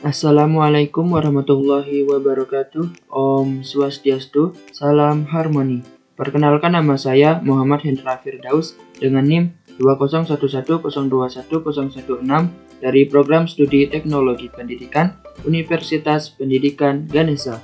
Assalamualaikum warahmatullahi wabarakatuh. Om Swastiastu, salam harmoni. Perkenalkan, nama saya Muhammad Hendra Firdaus dengan NIM 20110210116 dari Program Studi Teknologi Pendidikan Universitas Pendidikan Ganesha.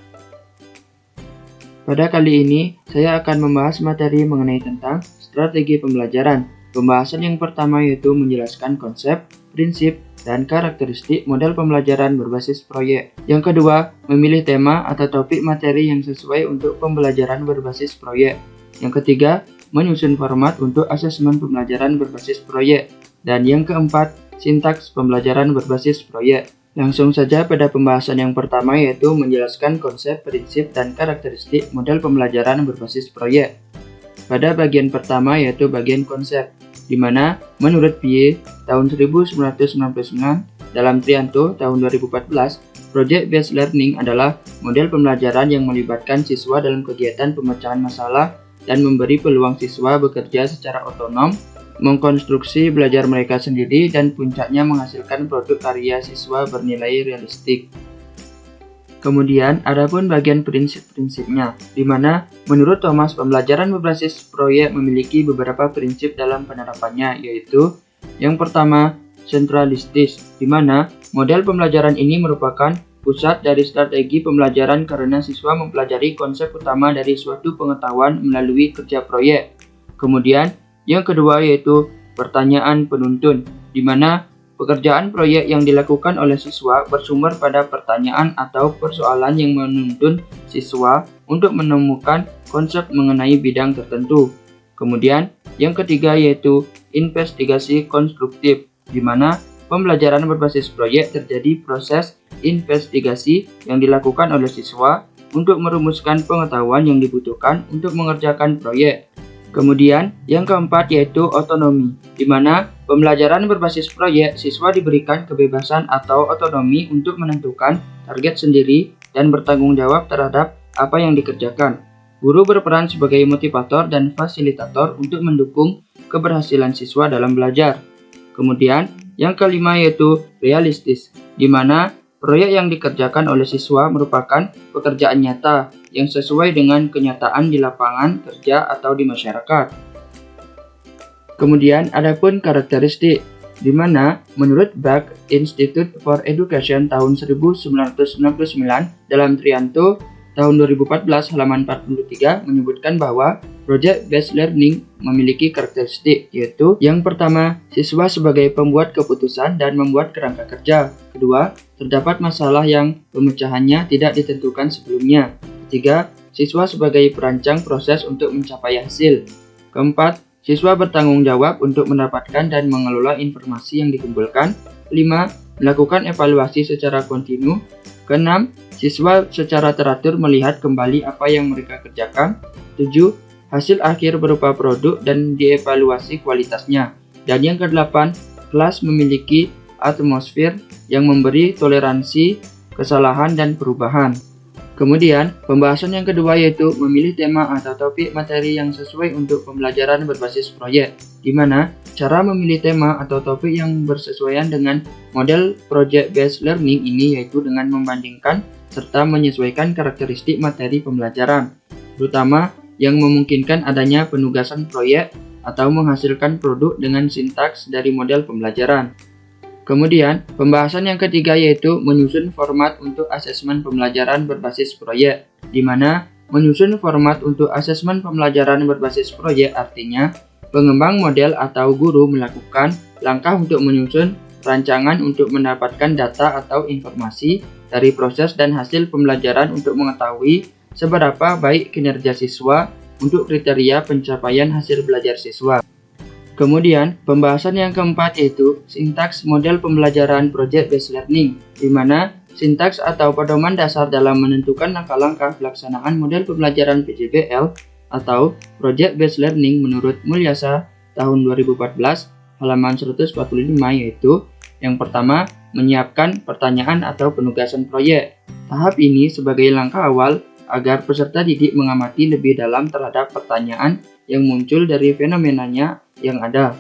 Pada kali ini, saya akan membahas materi mengenai tentang strategi pembelajaran. Pembahasan yang pertama yaitu menjelaskan konsep, prinsip, dan karakteristik model pembelajaran berbasis proyek. Yang kedua, memilih tema atau topik materi yang sesuai untuk pembelajaran berbasis proyek. Yang ketiga, menyusun format untuk asesmen pembelajaran berbasis proyek. Dan yang keempat, sintaks pembelajaran berbasis proyek. Langsung saja pada pembahasan yang pertama yaitu menjelaskan konsep, prinsip, dan karakteristik model pembelajaran berbasis proyek. Pada bagian pertama yaitu bagian konsep, di mana menurut Pie tahun 1999 dalam Trianto tahun 2014, Project Based Learning adalah model pembelajaran yang melibatkan siswa dalam kegiatan pemecahan masalah dan memberi peluang siswa bekerja secara otonom, mengkonstruksi belajar mereka sendiri, dan puncaknya menghasilkan produk karya siswa bernilai realistik. Kemudian, adapun bagian prinsip-prinsipnya, di mana menurut Thomas pembelajaran berbasis proyek memiliki beberapa prinsip dalam penerapannya, yaitu yang pertama, sentralistis, di mana model pembelajaran ini merupakan pusat dari strategi pembelajaran karena siswa mempelajari konsep utama dari suatu pengetahuan melalui kerja proyek. Kemudian, yang kedua yaitu pertanyaan penuntun, di mana pekerjaan proyek yang dilakukan oleh siswa bersumber pada pertanyaan atau persoalan yang menuntun siswa untuk menemukan konsep mengenai bidang tertentu. Kemudian, yang ketiga yaitu investigasi konstruktif, di mana pembelajaran berbasis proyek terjadi proses investigasi yang dilakukan oleh siswa untuk merumuskan pengetahuan yang dibutuhkan untuk mengerjakan proyek. Kemudian, yang keempat yaitu otonomi, di mana pembelajaran berbasis proyek siswa diberikan kebebasan atau otonomi untuk menentukan target sendiri dan bertanggung jawab terhadap apa yang dikerjakan. Guru berperan sebagai motivator dan fasilitator untuk mendukung keberhasilan siswa dalam belajar. Kemudian, yang kelima yaitu realistis, di mana proyek yang dikerjakan oleh siswa merupakan pekerjaan nyata yang sesuai dengan kenyataan di lapangan kerja atau di masyarakat. Kemudian, adapun karakteristik, di mana menurut Bach Institute for Education tahun 1999 dalam Trianto tahun 2014 halaman 43 menyebutkan bahwa Project Based Learning memiliki karakteristik, yaitu yang pertama, siswa sebagai pembuat keputusan dan membuat kerangka kerja. Kedua, terdapat masalah yang pemecahannya tidak ditentukan sebelumnya. Ketiga, siswa sebagai perancang proses untuk mencapai hasil. Keempat, siswa bertanggung jawab untuk mendapatkan dan mengelola informasi yang dikumpulkan. 5. Melakukan evaluasi secara kontinu. Keenam, siswa secara teratur melihat kembali apa yang mereka kerjakan. 7. Hasil akhir berupa produk dan dievaluasi kualitasnya. Dan yang kedelapan, kelas memiliki atmosfer yang memberi toleransi, kesalahan, dan perubahan. Kemudian, pembahasan yang kedua yaitu memilih tema atau topik materi yang sesuai untuk pembelajaran berbasis proyek, di mana cara memilih tema atau topik yang bersesuaian dengan model Project Based Learning ini yaitu dengan membandingkan serta menyesuaikan karakteristik materi pembelajaran, terutama yang memungkinkan adanya penugasan proyek atau menghasilkan produk dengan sintaks dari model pembelajaran. Kemudian, pembahasan yang ketiga yaitu menyusun format untuk asesmen pembelajaran berbasis proyek, di mana menyusun format untuk asesmen pembelajaran berbasis proyek artinya pengembang model atau guru melakukan langkah untuk menyusun rancangan untuk mendapatkan data atau informasi dari proses dan hasil pembelajaran untuk mengetahui seberapa baik kinerja siswa untuk kriteria pencapaian hasil belajar siswa. Kemudian, pembahasan yang keempat yaitu sintaks model pembelajaran Project Based Learning, di mana sintaks atau pedoman dasar dalam menentukan langkah-langkah pelaksanaan model pembelajaran PJBL atau Project Based Learning menurut Mulyasa tahun 2014 halaman 145 yaitu yang pertama, menyiapkan pertanyaan atau penugasan proyek. Tahap ini sebagai langkah awal agar peserta didik mengamati lebih dalam terhadap pertanyaan yang muncul dari fenomenanya yang ada.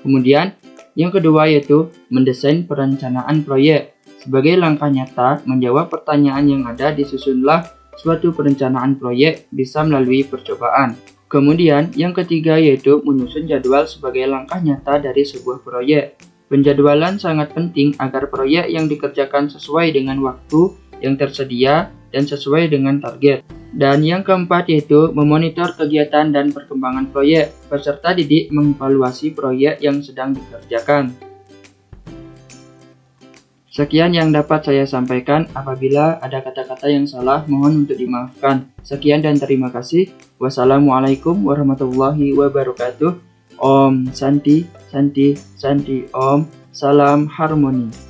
Kemudian, yang kedua yaitu mendesain perencanaan proyek. Sebagai langkah nyata menjawab pertanyaan yang ada, disusunlah suatu perencanaan proyek bisa melalui percobaan. Kemudian yang ketiga yaitu menyusun jadwal sebagai langkah nyata dari sebuah proyek. Penjadwalan sangat penting agar proyek yang dikerjakan sesuai dengan waktu yang tersedia dan sesuai dengan target. Dan yang keempat yaitu memonitor kegiatan dan perkembangan proyek. Peserta didik mengevaluasi proyek yang sedang dikerjakan. Sekian yang dapat saya sampaikan. Apabila ada kata-kata yang salah, mohon untuk dimaafkan. Sekian dan terima kasih. Wassalamualaikum warahmatullahi wabarakatuh. Om Santi, Santi, Santi, Om. Salam harmoni.